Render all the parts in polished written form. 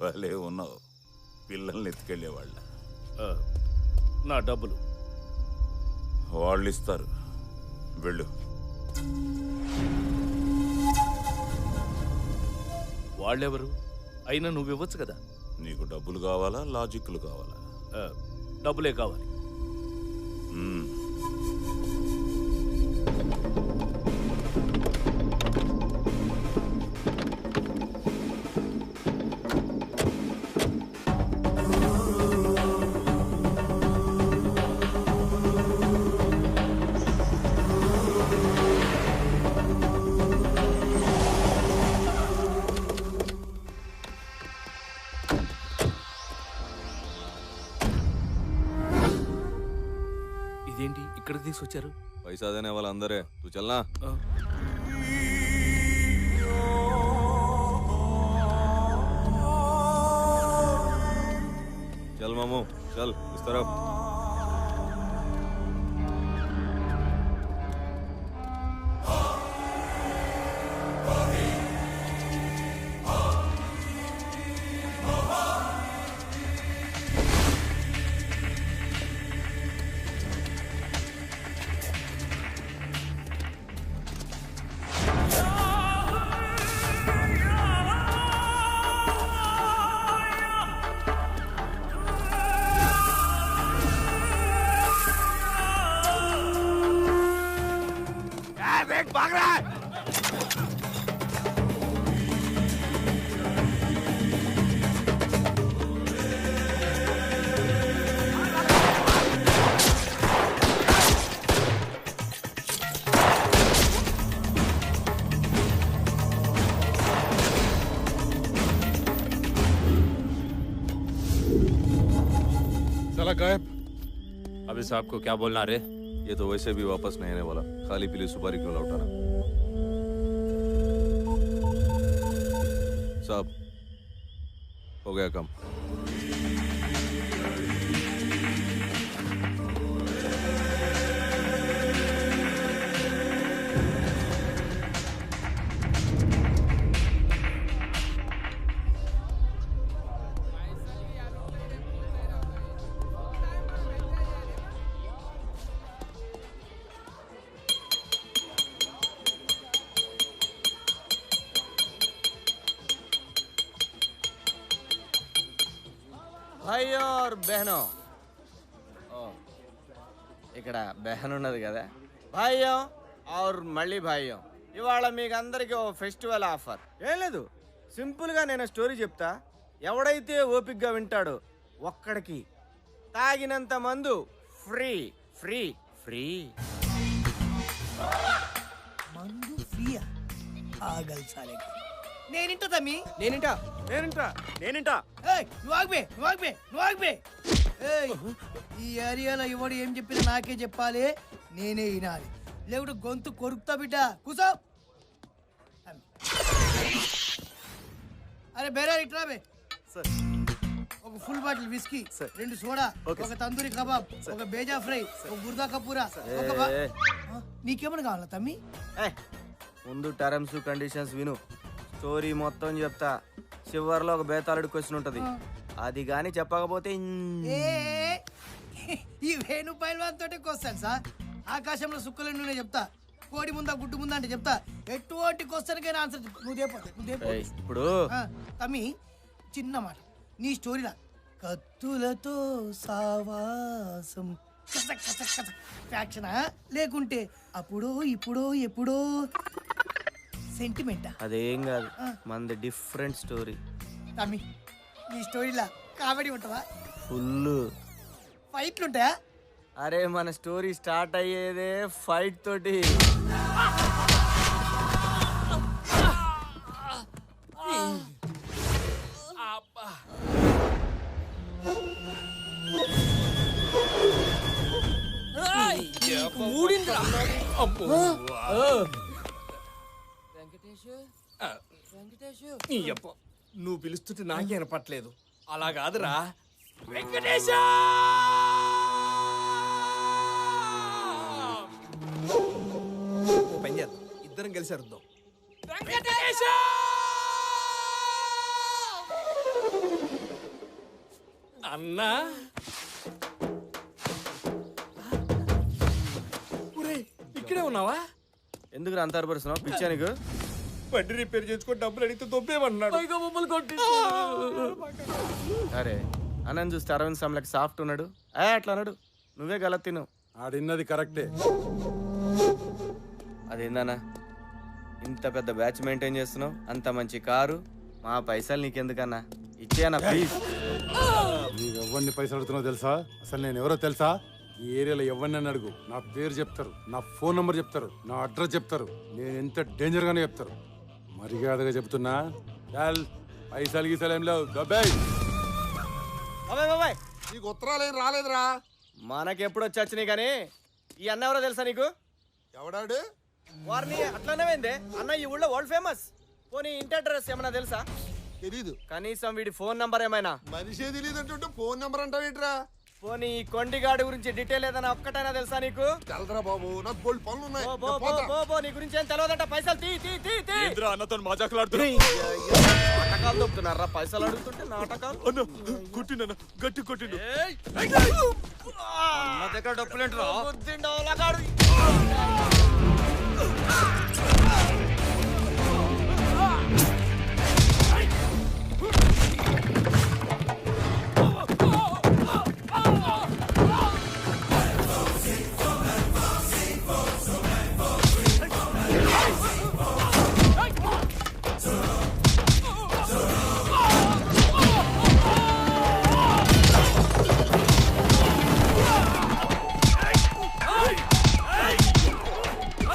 భలే ఉన్నావు. పిల్లల్ని ఎత్తుకెళ్ళేవాళ్ళ. నా డబ్బులు వాళ్ళు ఇస్తారు, వెళ్ళు. వాళ్ళెవరు? అయినా నువ్వివ్వచ్చు కదా. నీకు డబ్బులు కావాలా, లాజిక్లు కావాలా? డబ్బులే కావాలి. ఇదేంటి ఇక్కడ తీసుకొచ్చారు? पैसा देने वाला अंदर है, तू चलना। चल मामू चल इस तरफ। भाग रहा है। साला गायब। अभी साहब को क्या बोलना रे? ये तो वैसे भी वापस नहीं आने वाला, खाली पीली सुपारी क्यों लौटाना? साहब हो गया कम। भाई और बहनों, ఇక్కడ బెహన్ ఉన్నది కదా, భాయ్యో ఆర్ మళ్ళీ భాయ్యో, ఇవాళ మీకు అందరికి ఓ ఫెస్టివల్ ఆఫర్. ఏం లేదు, సింపుల్గా నేను స్టోరీ చెప్తా. ఎవడైతే ఓపిక్గా వింటాడో ఒక్కడికి తాగినంత మందు ఫ్రీ ఫ్రీ ఫ్రీ. మందు ఫ్రీయా? ఆగల్ సాలే. నేనింటా తమ్మి, నేనింటా నేనింటా నేనింటా. నువ్వు ఆగిపోయి. ఈ ఏరియాలో ఎవడు ఏం చెప్పినా నాకే చెప్పాలి, నేనే వినాలి, లేకుంటే గొంతు కొరుకుతా బిడ్డ. కూసో. అరే బేరా ఇట్రా బే. ఒక ఫుల్ బాటిల్ విస్కీ, 2 సోడా, ఒక తందూరి కబాబ్, ఒక బేజా ఫ్రై, ఒక గుర్దా కపూరా. నీకేమన్నా కావాలా తమ్మి? ముందు టర్మ్స్ కండిషన్స్ విను, స్టోరీ మొత్తం చెప్తా. చివర్లో ఒక బేతాళుడు క్వశ్చన్ ఉంటది, అది గాని చెప్పకపోతే ఈ వేణు పైల్వాన్ తోటే క్వశ్చన్ సార్. ఆకాశంలో సుక్కలు నువ్వు చెప్తా, కోడి ముందా గుడ్డు ముందా అంటే చెప్తా. ఎటువంటి క్వశ్చన్ కైనా ఆన్సర్ నువ్వు. ఇప్పుడు తమ్మి చిన్న మాట, నీ స్టోరీలా కత్తులతో సావాసం ఫ్యాక్షనా, లేకుంటే అప్పుడో ఇప్పుడో ఎప్పుడో సెంటిమెంటా? అదేం కాదు, మనది డిఫరెంట్ స్టోరీ. తమ్మి నీ స్టోరీలా కామెడీ ఉంటుందా? ఫుల్. ఫైట్లు ఉంటాయా? అరే మన స్టోరీ స్టార్ట్ అయ్యేదే ఫైట్ తోటి. నువ్వు పిలుస్తుంటే నాకే వినపట్లేదు. అలా కాదురా వెంకటేశ. పని చేద్దాం, ఇద్దరం కలిసి అరుద్దాం. వెంకటేశ. అన్నా ఒరేయ్, ఇక్కడే ఉన్నావా? ఎందుకు అంత అరపరుస్తున్నావు పిచ్చా నీకు? బండి రిపేర్ చేసుకొని డబ్బులు అడిగితే దొబ్బేమన్నాడు. అరే అన్నని చూస్తే అరవింద్ సమలకి సాఫ్ట్ ఉన్నాడు. అట్లా అన్నాడు. నువ్వే గలత్ తిన్నావు. ఆడిన్నది కరెక్టే. అదేందన్నా ఇంత పెద్ద బ్యాచ్ మెయింటైన్ చేస్తున్నావు? అంత మంచి కారు, మా పైసలు నీకెందుకన్నా? ఇచ్చేయన్నా ప్లీజ్. నీకు ఎవరిని పైసలు అడుగుతున్నావు తెలుసా? అసలు నేను ఎవరో తెలుసా? ఈ ఏరియాలో ఎవరిని అడుగు, నా పేరు చెప్తారు, నా ఫోన్ నంబర్ చెప్తారు, నా అడ్రస్ చెప్తారు, నేను ఎంత డేంజర్ గానే చెప్తారు. మర్యాదగా చెప్తున్నా, చాల్ పైసలు గీసలు ఏం లేవు. డబ్బేయ్. బాబాయ్ నీకు ఉత్తరాలు ఏం రాలేదురా? మనకెప్పుడు వచ్చి వచ్చినాయి కానీ ఈ అన్న ఎవరో తెలుసా నీకు? ఎవడాడు? వారిని అట్లానే అన్న ఈ ఊళ్ళో వరల్డ్ ఫేమస్. పోనీ ఇంటి అడ్రస్ ఏమన్నా తెలుసా? తెలీదు. కనీసం వీడి ఫోన్ నంబర్ ఏమైనా? మనిషే తెలియదు అంటుంటే ఫోన్ నెంబర్ అంటావేంట్రా? పోనీ ఈ కొండిగాడి గురించి డీటెయిల్ ఏదైనా ఒక్కటైనా తెలుసా నీకు? తెలరా బాబు, నాకు బోల్డ్ పనులు ఉన్నాయి. నీ గురించి ఏం తెలియదంట. పైసలు తీ తీ తీ తీ. ఏంద్రా అన్నతో మజాకులాడుతున్నా? నాటకాలు దొప్పుతున్నారా? పైసలు అడుగుతుంటే నాటకాలు. అన్న కొట్టిండు, గట్టి కొట్టిండు. నా దగ్గర డబ్బులేంట్రా? బుద్ధిండవలగాడు.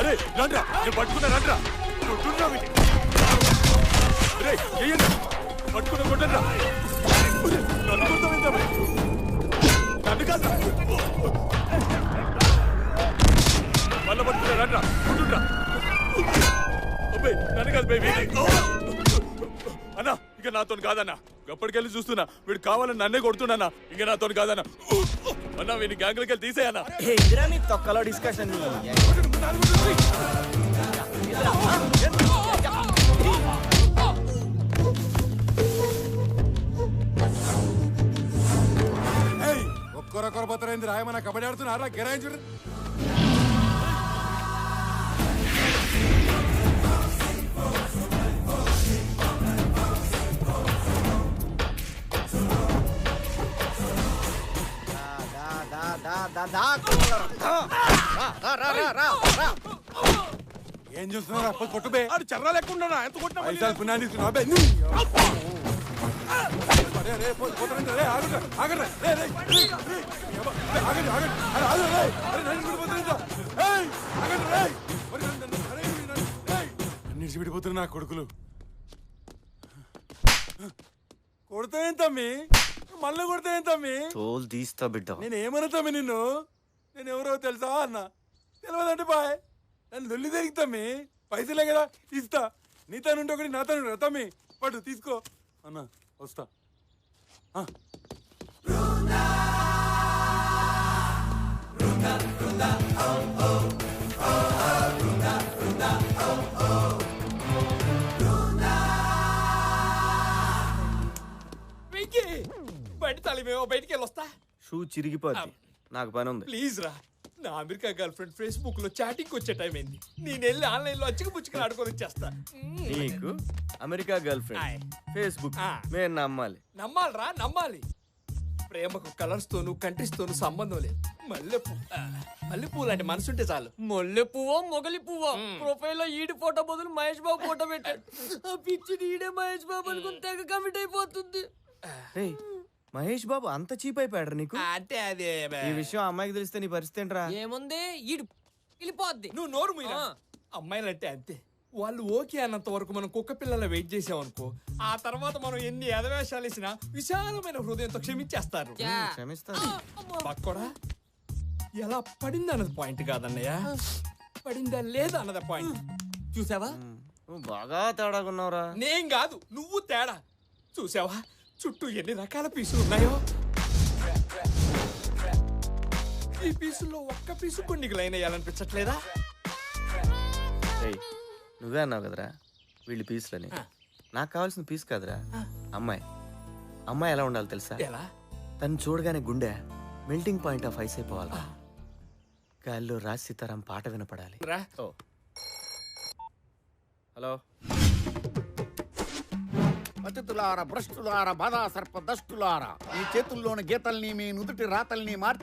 అరే రండ్రా, నేను పట్టుకున్నా రండ్రా. కొట్టుండ్రా వీడిని. అరే చెయ్యండి, పట్టుకున్నా కొట్టండ్రా. నన్ను కొడతావేంట్రా మరి? నన్ను కాదురా. మళ్ళా పట్టుకున్నా రండ్రా, కొట్టుండ్రా. అబ్బాయి నన్ను కాదు బేబీ. అన్నా ఇక నాతో కాదన్నా. ఎప్పటికెళ్ళి చూస్తున్నా వీడు కావాలని నన్నే కొడుతున్నా. ఇక నాతో కాదన్నా. అన్నా వీడిని గ్యాంగ్లోకి వెళ్ళి తీసేయన్నా. ఎదురా నీ తొక్కలో డిస్కషన్. ఒక్కరొక్కరు పోతారైంది రాయమన్నా. కబడ్డీ ఆడుతున్నారా? గిరాయించుడు. ఏం చూస్తున్నారా? కొట్టుబే. చర్ర లేకుండా ఎంత కొట్టినా పైసలు పుణ్యాన్ని తీసుకున్నావా బే? అరే రే పోతారండి. రే ఆగండి ఆగండి. రే రే ఆగండి ఆగండి. అరే ఆగండి. రే అరే నన్ను విడిపోతారంట. ఏయ్ ఆగండి. రే అన్నిటి విడిపోతున్నారు నా కొడుకులు. కొడతాయేం తమ్మి? మళ్ళీ కొడతాయేం తమ్మి? తోలు తీస్తా బిడ్డ. నేను ఏమన్నా తమ్మి నిన్ను? నేను ఎవరో తెలుసా అన్న? తెలియదంటే బాయ్ నన్ను దొల్లి తిరిగి తమ్మి. పైసలే కదా ఇస్తా. నీతో నుండి ఒకటి నాతో నుండి తమ్మి. పట్టు తీసుకో అన్న. వస్తా. బయట తలిమేమో బయటికి వెళ్ళొస్తా. షూ చిరిగిపోద్ది. నాకు పని ఉంది. ప్లీజ్ రా. నా అమెరికా గర్ల్ ఫ్రెండ్ ఫేస్బుక్ లో చాటింగ్ వచ్చే టైం అయింది. నేను వెళ్ళి ఆన్లైన్ లో అచ్చిక పుచ్చుకలు ఆడుకొని వచ్చేస్తా. నీకు అమెరికా గర్ల్ ఫ్రెండ్, ఫేస్బుక్ నేను నమ్మాలి? నమ్మాలరా, నమ్మాలి. ప్రేమకు కలర్స్ తోను కంట్రీస్ తోను సంబంధం లేదు. మల్లెపూ లాంటి మనసుంటే చాలు. మొల్లె పువ్వో మొగలి పువ్వో ప్రొఫైల్ లో ఈడి ఫోటో బదులు మహేష్ బాబు ఫోటో పెట్టాడు. ఆ పిచ్చి ఈడే మహేష్ బాబు అనుకుని తెగ కమిట్ అయిపోతుంది. మహేష్ బాబు అంత చీప్ అయిపోయాడు నీకు? అంటే అదే ఈ విషయం అమ్మాయికి తెలిస్తే నీ పరిస్థితి ఏంట్రా? ఏముంది ఈడు వెళ్ళిపోద్ది. నువ్వు నోరు మీరా. అమ్మాయిలంటే అంతే. వాళ్ళు ఓకే అన్నంత వరకు మనం కుక్క పిల్లల వెయిట్ చేసామనుకో, ఆ తర్వాత మనం ఎన్ని ఎదవేషాలు వేసినా విశాలమైన హృదయంతో క్షమించేస్తారు. క్షమిస్తాను. పక్కడా ఎలా పడింది అన్నది పాయింట్ కాదన్నయ్య, పడిందా లేదా అన్నది పాయింట్. చూసావా? నువ్వు బాగా తేడాకున్నావురా. నేను కాదు నువ్వు తేడా. చూసావా చుట్టూ ఎన్ని రకాల పీసులు ఉన్నాయో? ఈ పీసుల్లో ఒక్క పీసు కొన్ని లైన్ వేయాలనిపించట్లేదా? నువ్వే అన్నావు కదరా వీళ్ళు పీసులని. నాకు కావాల్సిన పీస్ కాదురా అమ్మాయి. అమ్మాయి ఎలా ఉండాలి తెలుసా? ఎలా? తను చూడగానే గుండె మెల్టింగ్ పాయింట్ ఆఫ్ ఐస్ అయిపోవాలి. గాల్లో రాజ్ సీతారాం పాట వినపడాలి. రా. ఓ హలో, అతిథులార భ్రష్టులార బాధా సర్ప దష్టులారా, మీ చేతుల్లోని గీతల్ని మీ నుదుటి రాతల్ని మార్చి